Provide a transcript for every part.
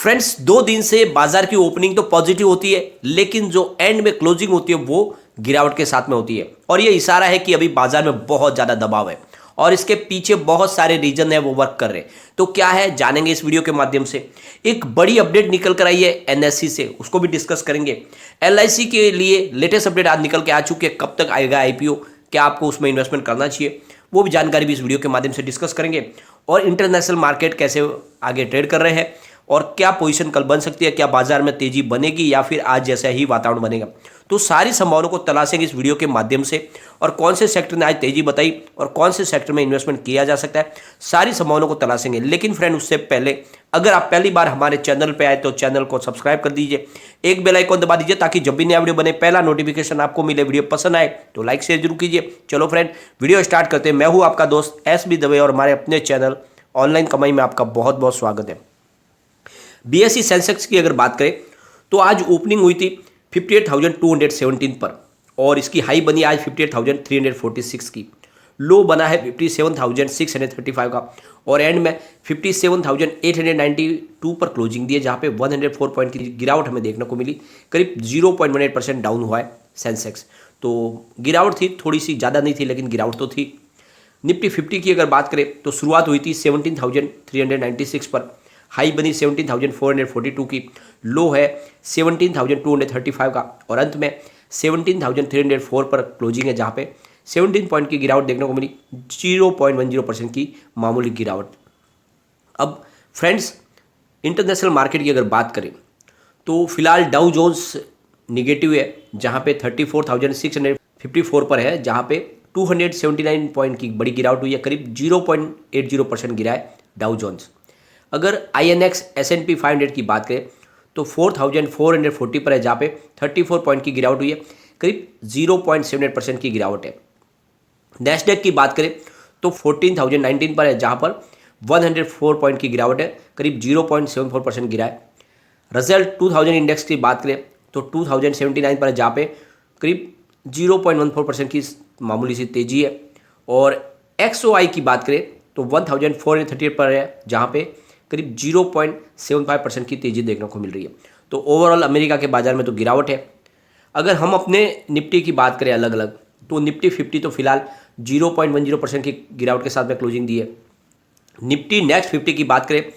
Friends, 2 दिन से बाजार की ओपनिंग तो पॉजिटिव होती है, लेकिन जो एंड में क्लोजिंग होती है वो गिरावट के साथ में होती है। और ये इशारा है कि अभी बाजार में बहुत ज्यादा दबाव है और इसके पीछे बहुत सारे रीजन है वो वर्क कर रहे हैं। तो क्या है, जानेंगे इस वीडियो के माध्यम से। एक बड़ी अपडेट निकल कर आई है एनएससी से, उसको भी डिस्कस करेंगे। एलआईसी के लिए लेटेस्ट अपडेट आज निकल के आ चुकी है। कब तक आएगा आईपीओ, क्या आपको उसमें इन्वेस्टमेंट करना चाहिए, वो भी जानकारी भी इस वीडियो के माध्यम से डिस्कस करेंगे। और इंटरनेशनल मार्केट कैसे आगे ट्रेड कर रहे हैं और क्या पोजीशन कल बन सकती है, क्या बाजार में तेजी बनेगी या फिर आज जैसा ही वातावरण बनेगा। तो सारी संभावनाओं को तलाशेंगे इस वीडियो के माध्यम से, और कौन से सेक्टर ने आज तेजी बताई और कौन से सेक्टर में इन्वेस्टमेंट किया जा सकता है, सारी संभावनाओं को तलाशेंगे। लेकिन फ्रेंड, उससे पहले अगर आप पहली बार हमारे चैनल पे आए तो चैनल को सब्सक्राइब कर दीजिए, एक बेल आइकन दबा दीजिए ताकि जब भी नया वीडियो बने पहला नोटिफिकेशन आपको मिले। वीडियो पसंद आए तो लाइक शेयर जरूर कीजिए। चलो फ्रेंड, वीडियो स्टार्ट करते हैं। मैं हूं आपका दोस्त एसबी दवे और हमारे अपने चैनल ऑनलाइन कमाई में आपका बहुत बहुत स्वागत है। बीएसई सेंसेक्स की अगर बात करें तो आज ओपनिंग हुई थी 58,217 पर और इसकी हाई बनी आज 58,346 की। लो बना है 57,635 का और एंड में 57,892 पर क्लोजिंग दी है, जहां पे 104 पॉइंट की गिरावट हमें देखने को मिली। करीब 0.18% डाउन हुआ है सेंसेक्स। तो गिरावट थी, थोड़ी सी ज़्यादा नहीं थी लेकिन गिरावट तो थी। निफ्टी 50 की अगर बात करें तो शुरुआत हुई थी 17,396 पर, हाई बनी 17,442 की, लो है 17,235 का और अंत में 17,304 पर क्लोजिंग है, जहाँ पे 17 पॉइंट की गिरावट देखने को मिली, 0.10% की मामूली गिरावट। अब फ्रेंड्स, इंटरनेशनल मार्केट की अगर बात करें तो फिलहाल डाउ जोन्स निगेटिव है, जहाँ पे 34,654 पर है, जहाँ पे 279 पॉइंट की बड़ी गिरावट हुई है, करीब 0.80% गिरा है डाउ जोन्स। अगर INX S&P 500 की बात करें तो 4,440 पर है, जहाँ पे 34 पॉइंट की गिरावट हुई है, करीब 0.78% की गिरावट है। नैस्डैक की बात करें तो 14,019 पर है, जहाँ पर 104 पॉइंट की गिरावट है, करीब 0.74% गिरा है। रसेल 2000 इंडेक्स की बात करें तो 2079 पर है, जहाँ पे करीब 0.14% की मामूली सी तेजी है। और XOI की बात करें तो 1438 पर है, जहाँ पे करीब 0.75% की तेजी देखने को मिल रही है। तो ओवरऑल अमेरिका के बाजार में तो गिरावट है। अगर हम अपने निफ्टी की बात करें अलग अलग तो निफ्टी 50 तो फिलहाल 0.10% की गिरावट के साथ में क्लोजिंग दी है। निफ्टी नेक्स्ट 50 की बात करें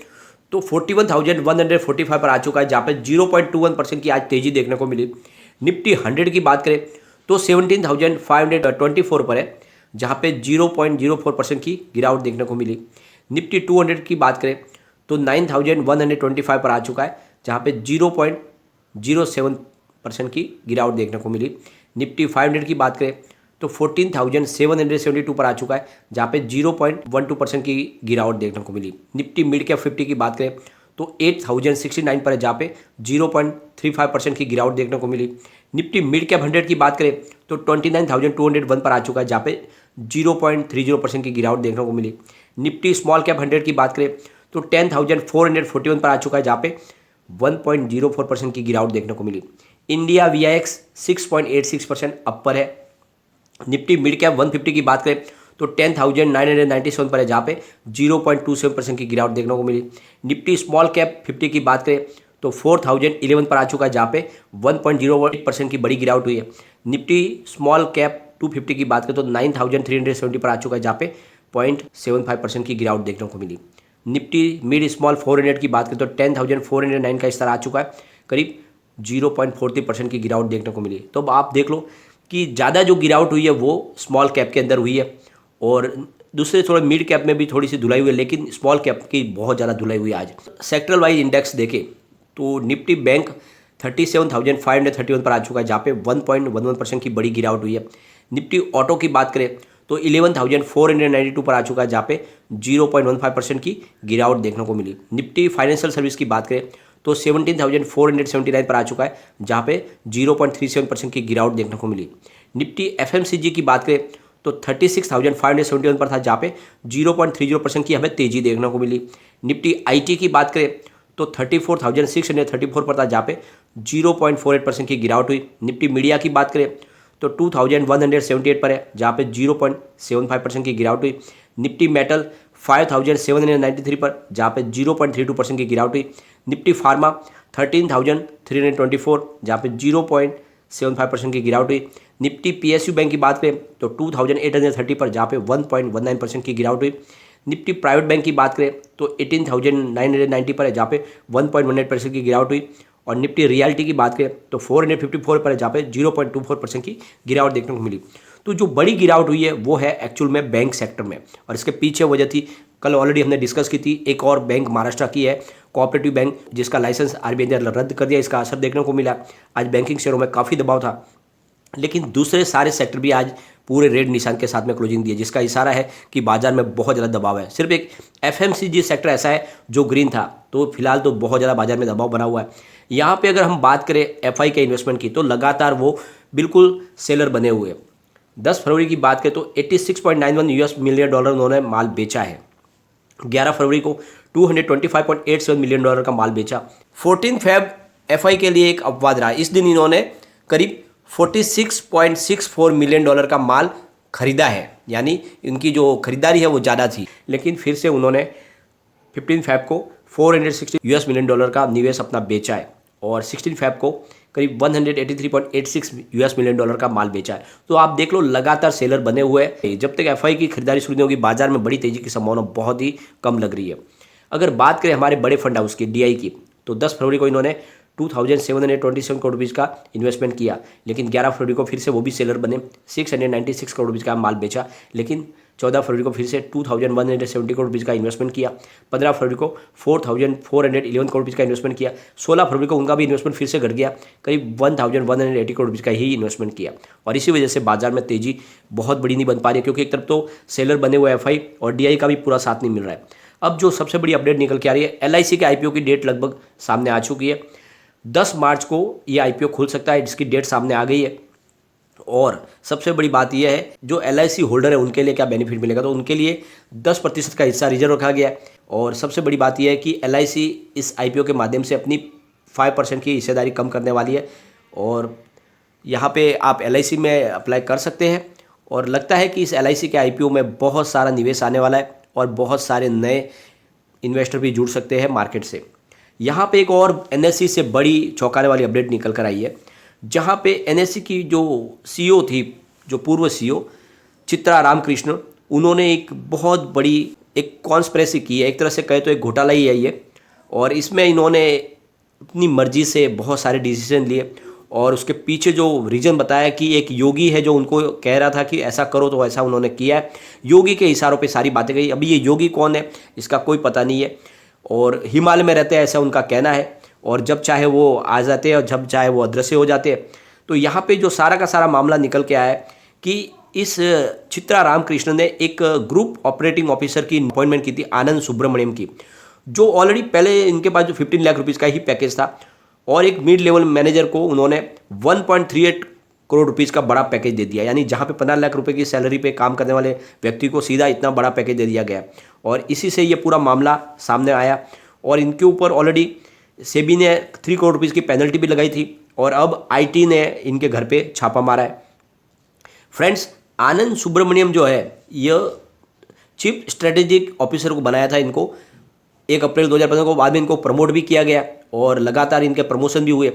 तो 41,145 पर आ चुका है, जहाँ पे 0.21% की आज तेजी देखने को मिली। निफ्टी 100 की बात करें तो 17,524 पर है, जहाँ पे 0.04% की गिरावट देखने को मिली। निफ्टी 200 की बात करें तो 9,125 पर आ चुका है, जहाँ पे 0.07% की गिरावट देखने को मिली। निफ्टी 500 की बात करें तो 14,772 पर आ चुका है, जहाँ पे 0.12% की गिरावट देखने को मिली। निफ्टी मिड कैप 50 की बात करें तो 8,069 पर है, जहाँ पे 0.35% की गिरावट देखने को मिली। निफ्टी मिड कैप 100 की बात करें तो 29,201 पर आ चुका है, जहाँ पे 0.30% की गिरावट देखने को मिली। निफ्टी स्मॉल कैप 100 की बात करें तो 10,441 पर आ चुका है, जहाँ पे 1.04% की गिरावट देखने को मिली। इंडिया VIX 6.86% अपर है। निफ्टी मिड कैप 150 की बात करें तो 10,997 पर है, जहाँ पे 0.27% की गिरावट देखने को मिली। निफ्टी स्मॉल कैप 50 की बात करें तो 4,011 पर आ चुका है, जहाँ पे 1.08% की बड़ी गिरावट हुई है। निफ्टी स्मॉल कैप 250 की बात करें तो 9,370 पर आ चुका है, जहाँ पे 0.75% की गिरावट देखने को मिली। निफ्टी मिड स्मॉल 400 की बात करें तो 10,409 का स्तर आ चुका है, करीब 0.43% की गिरावट देखने को मिली। तो अब आप देख लो कि ज़्यादा जो गिरावट हुई है वो स्मॉल कैप के अंदर हुई है और दूसरे थोड़े मिड कैप में भी थोड़ी सी धुलाई हुई है, लेकिन स्मॉल कैप की बहुत ज़्यादा धुलाई हुई है आज। सेक्टरल वाइज इंडेक्स देखें तो निफ्टी बैंक 37,531 पर आ चुका है, जहाँ पे 1.11% की बड़ी गिरावट हुई है। निफ्टी ऑटो की बात करें तो 11,492 पर आ चुका है, जहाँ पे 0.15% की गिरावट देखने को मिली। निफ्टी फाइनेंशियल सर्विस की बात करें तो 17,479 पर आ चुका है, जहाँ पे 0.37% की गिरावट देखने को मिली। निफ्टी FMCG की बात करें तो 36,571 पर था, जहाँ पे 0.30% की हमें तेजी देखने को मिली। निफ्टी IT की बात करें तो 34,634 पर था, जहाँ पे 0.48% की गिरावट हुई। निफ्टी मीडिया की बात करें तो 2,178 पर है, जहाँ पे 0.75% की गिरावट हुई। निफ्टी मेटल 5,793 पर, जहाँ पे 0.32% की गिरावट हुई। निफ्टी फार्मा 13,324 जहाँ पे 0.75% की गिरावट हुई। निफ्टी पीएसयू बैंक की बात करें तो 2,830 पर जहाँ पे 1.19% की गिरावट हुई। निफ्टी प्राइवेट बैंक की बात करें तो 18,990 पर है जहाँ पे 1.18% की गिरावट हुई। और निफ्टी रियल्टी की बात करें तो 454 पर है जहाँ पे 0.24% की गिरावट देखने को मिली। तो जो बड़ी गिरावट हुई है वो है एक्चुअल में बैंक सेक्टर में, और इसके पीछे वजह थी, कल ऑलरेडी हमने डिस्कस की थी, एक और बैंक महाराष्ट्र की है कोऑपरेटिव बैंक, जिसका लाइसेंस आरबीआई ने रद्द कर दिया। इसका असर देखने को मिला। आज बैंकिंग शेयरों में काफ़ी दबाव था, लेकिन दूसरे सारे सेक्टर भी आज पूरे रेड निशान के साथ में क्लोजिंग दिए, जिसका इशारा है कि बाजार में बहुत ज़्यादा दबाव है। सिर्फ एक एफएमसीजी सेक्टर ऐसा है जो ग्रीन था, तो फिलहाल तो बहुत ज़्यादा बाजार में दबाव बना हुआ है। यहाँ पे अगर हम बात करें एफआई के इन्वेस्टमेंट की, तो लगातार वो बिल्कुल सेलर बने हुए हैं। 10 फरवरी की बात करें तो $86.91 मिलियन उन्होंने माल बेचा है। 11 फरवरी को $225.87 मिलियन का माल बेचा। 14 फेब एफआई के लिए एक अपवाद रहा। इस दिन इन्होंने करीब $46.64 मिलियन का माल खरीदा है, यानी इनकी जो खरीदारी है वो ज़्यादा थी, लेकिन फिर से उन्होंने 15 फेब को $460 मिलियन का निवेश अपना बेचा है, और 16 फेब को करीब $183.86 मिलियन का माल बेचा है। तो आप देख लो, लगातार सेलर बने हुए हैं। जब तक एफआई की खरीदारी शुरू नहीं होगी, बाजार में बड़ी तेजी की संभावना बहुत ही कम लग रही है। अगर बात करें हमारे बड़े फंड हाउस की, डीआई की, तो 10 फरवरी को इन्होंने 2,727 करोड़ रुपीज़ का इन्वेस्टमेंट किया, लेकिन 11 फरवरी को फिर से वो भी सेलर बने, 696 करोड़ रुपीज़ का माल बेचा। लेकिन 14 फरवरी को फिर से 2,170 करोड़ रुपीज़ का इन्वेस्टमेंट किया। 15 फरवरी को 4,411 करोड़ रुपीज़ का इन्वेस्टमेंट किया। 16 फरवरी को उनका भी इन्वेस्टमेंट फिर से घट गया, करीब 1,180 करोड़ रुपीज़ का ही इन्वेस्टमेंट किया। और इसी वजह से बाजार में तेज़ी बहुत बड़ी नहीं बन पा रही है, क्योंकि एक तरफ तो सेलर बने हुए एफआई और डीआई का भी पूरा साथ नहीं मिल रहा है। अब जो सबसे बड़ी अपडेट निकल के आ रही है, एलआईसी के आईपीओ की डेट लगभग सामने आ चुकी है। 10 मार्च को ये आईपीओ खुल सकता है, जिसकी डेट सामने आ गई है। और सबसे बड़ी बात यह है, जो एलआईसी होल्डर है उनके लिए क्या बेनिफिट मिलेगा, तो उनके लिए 10% का हिस्सा रिजर्व रखा गया है। और सबसे बड़ी बात यह है कि एलआईसी इस आईपीओ के माध्यम से अपनी 5% की हिस्सेदारी कम करने वाली है, और यहाँ पे आप एलआईसी में अप्लाई कर सकते हैं। और लगता है कि इस एलआईसी के आईपीओ में बहुत सारा निवेश आने वाला है, और बहुत सारे नए इन्वेस्टर भी जुड़ सकते हैं मार्केट से। यहाँ पे एक और एनएससी से बड़ी चौंकाने वाली अपडेट निकल कर आई है, जहाँ पे एनएससी की जो सीईओ थी, जो पूर्व सीईओ चित्रा रामकृष्ण, उन्होंने एक बहुत बड़ी एक कॉन्स्पिरेसी की है। एक तरह से कहे तो एक घोटाला ही है ये, और इसमें इन्होंने अपनी मर्जी से बहुत सारे डिसीजन लिए, और उसके पीछे जो रीज़न बताया कि एक योगी है जो उनको कह रहा था कि ऐसा करो, तो ऐसा उन्होंने किया है। योगी के इशारों पे सारी बातें गई। अभी ये योगी कौन है इसका कोई पता नहीं है, और हिमालय में रहते हैं ऐसा उनका कहना है, और जब चाहे वो आ जाते हैं और जब चाहे वो अदृश्य हो जाते हैं। तो यहाँ पे जो सारा का सारा मामला निकल के आया है कि इस चित्रा रामकृष्ण ने एक ग्रुप ऑपरेटिंग ऑफिसर की अपॉइंटमेंट की थी, आनंद सुब्रमण्यम की, जो ऑलरेडी पहले इनके पास जो 15 लाख रुपीज़ का ही पैकेज था, और एक मिड लेवल मैनेजर को उन्होंने 1.38 करोड़ रुपीज़ का बड़ा पैकेज दे दिया। यानी जहाँ पे 15 लाख रुपए की सैलरी पे काम करने वाले व्यक्ति को सीधा इतना बड़ा पैकेज दे दिया गया, और इसी से ये पूरा मामला सामने आया। और इनके ऊपर ऑलरेडी सेबी ने 3 करोड़ रुपीज़ की पेनल्टी भी लगाई थी, और अब आईटी ने इनके घर पे छापा मारा है। फ्रेंड्स, आनंद सुब्रमण्यम जो है, यह चीफ स्ट्रेटेजिक ऑफिसर को बनाया था इनको 1 अप्रैल 2015 को। बाद में इनको प्रमोट भी किया गया, और लगातार इनके प्रमोशन भी हुए।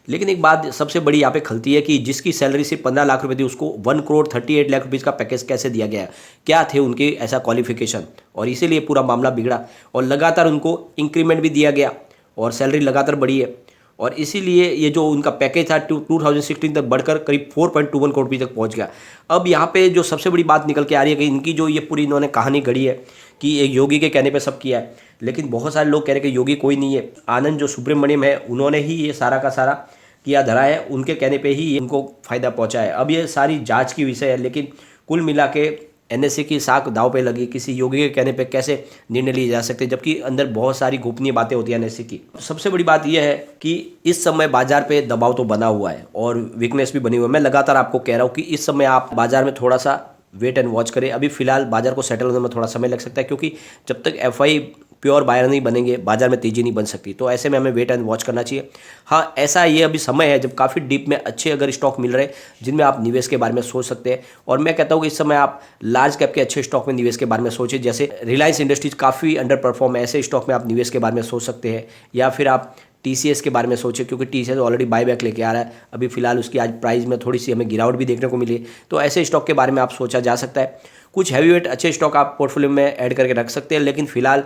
लेकिन एक बात सबसे बड़ी यहाँ पे खलती है कि जिसकी सैलरी सिर्फ 15 लाख रुपए थी, उसको 1 करोड़ 38 लाख रुपीज़ का पैकेज कैसे दिया गया? क्या थे उनके ऐसा क्वालिफिकेशन? और इसीलिए पूरा मामला बिगड़ा, और लगातार उनको इंक्रीमेंट भी दिया गया, और सैलरी लगातार बढ़ी है। और इसीलिए ये जो उनका पैकेज था 2016 तक बढ़कर करीब 4.21 करोड़ रुपये तक पहुंच गया। अब यहाँ पे जो सबसे बड़ी बात निकल के आ रही है कि इनकी जो ये पूरी इन्होंने कहानी गढ़ी है कि एक योगी के कहने पे सब किया है, लेकिन बहुत सारे लोग कह रहे हैं कि योगी कोई नहीं है। आनंद जो सुब्रमण्यम है, उन्होंने ही ये सारा का सारा किया धरा है, उनके कहने पे ही इनको फ़ायदा पहुँचा है। अब ये सारी जाँच की विषय है, लेकिन कुल मिला के एनएससी की साख दाव पे लगी। किसी योगी के कहने पे कैसे निर्णय लिए जा सकते, जबकि अंदर बहुत सारी गोपनीय बातें होती हैं एनएससी की। सबसे बड़ी बात यह है कि इस समय बाजार पे दबाव तो बना हुआ है और वीकनेस भी बनी हुई है। मैं लगातार आपको कह रहा हूँ कि इस समय आप बाजार में थोड़ा सा वेट एंड वॉच करें। अभी फिलहाल बाजार को सेटल होने में थोड़ा समय लग सकता है, क्योंकि जब तक एफआई प्योर बायर नहीं बनेंगे, बाजार में तेजी नहीं बन सकती। तो ऐसे में हमें वेट एंड वॉच करना चाहिए। हाँ, ऐसा ये अभी समय है जब काफ़ी डीप में अच्छे अगर स्टॉक मिल रहे हैं जिनमें आप निवेश के बारे में सोच सकते हैं। और मैं कहता हूँ कि इस समय आप लार्ज कैप के अच्छे स्टॉक में निवेश के बारे में सोचें, जैसे रिलायंस इंडस्ट्रीज काफ़ी अंडर परफॉर्म है, ऐसे स्टॉक में आप निवेश के बारे में सोच सकते हैं। या फिर आप टीसीएस के बारे में सोचें, क्योंकि टीसीएस ऑलरेडी बाय बैक लेके आ रहा है। अभी फिलहाल उसकी आज प्राइस में थोड़ी सी हमें गिरावट भी देखने को मिली, तो ऐसे स्टॉक के बारे में आप सोचा जा सकता है। कुछ हैवी वेट अच्छे स्टॉक आप पोर्टफोलियो में ऐड करके रख सकते हैं, लेकिन फिलहाल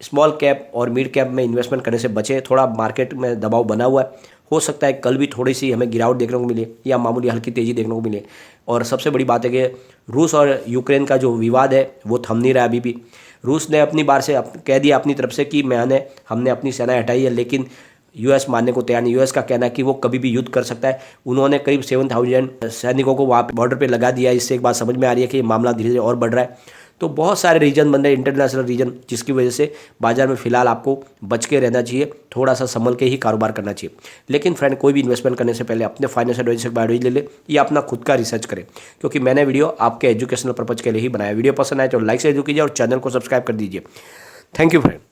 स्मॉल कैप और मिड कैप में इन्वेस्टमेंट करने से बचें। थोड़ा मार्केट में दबाव बना हुआ है, हो सकता है कल भी थोड़ी सी हमें गिरावट देखने को मिले या मामूली हल्की तेज़ी देखने को मिले। और सबसे बड़ी बात है कि रूस और यूक्रेन का जो विवाद है वो थम नहीं रहा है अभी भी। रूस ने अपनी बार से कह दिया अपनी तरफ से कि हमने अपनी सेनाएं हटाई है, लेकिन यूएस मानने को तैयार नहीं। यूएस का कहना है कि वो कभी भी युद्ध कर सकता है। उन्होंने करीब 7,000 सैनिकों को वहाँ बॉर्डर पे लगा दिया है। इससे एक बात समझ में आ रही है कि ये मामला धीरे धीरे और बढ़ रहा है। तो बहुत सारे रीजन बन रहे हैं, इंटरनेशनल रीजन, जिसकी वजह से बाजार में फिलहाल आपको बच के रहना चाहिए, थोड़ा सा संभल के ही कारोबार करना चाहिए। लेकिन फ्रेंड, कोई भी इन्वेस्टमेंट करने से पहले अपने फाइनेंशियल एडवाइजर से बायोलॉजी ले ले या अपना खुद का रिसर्च करें, क्योंकि मैंने वीडियो आपके एजुकेशनल पर्पज के लिए ही बनाया। वीडियो पसंद आए तो लाइक से कीजिए और चैनल को सब्सक्राइब कर दीजिए। Thank you friend.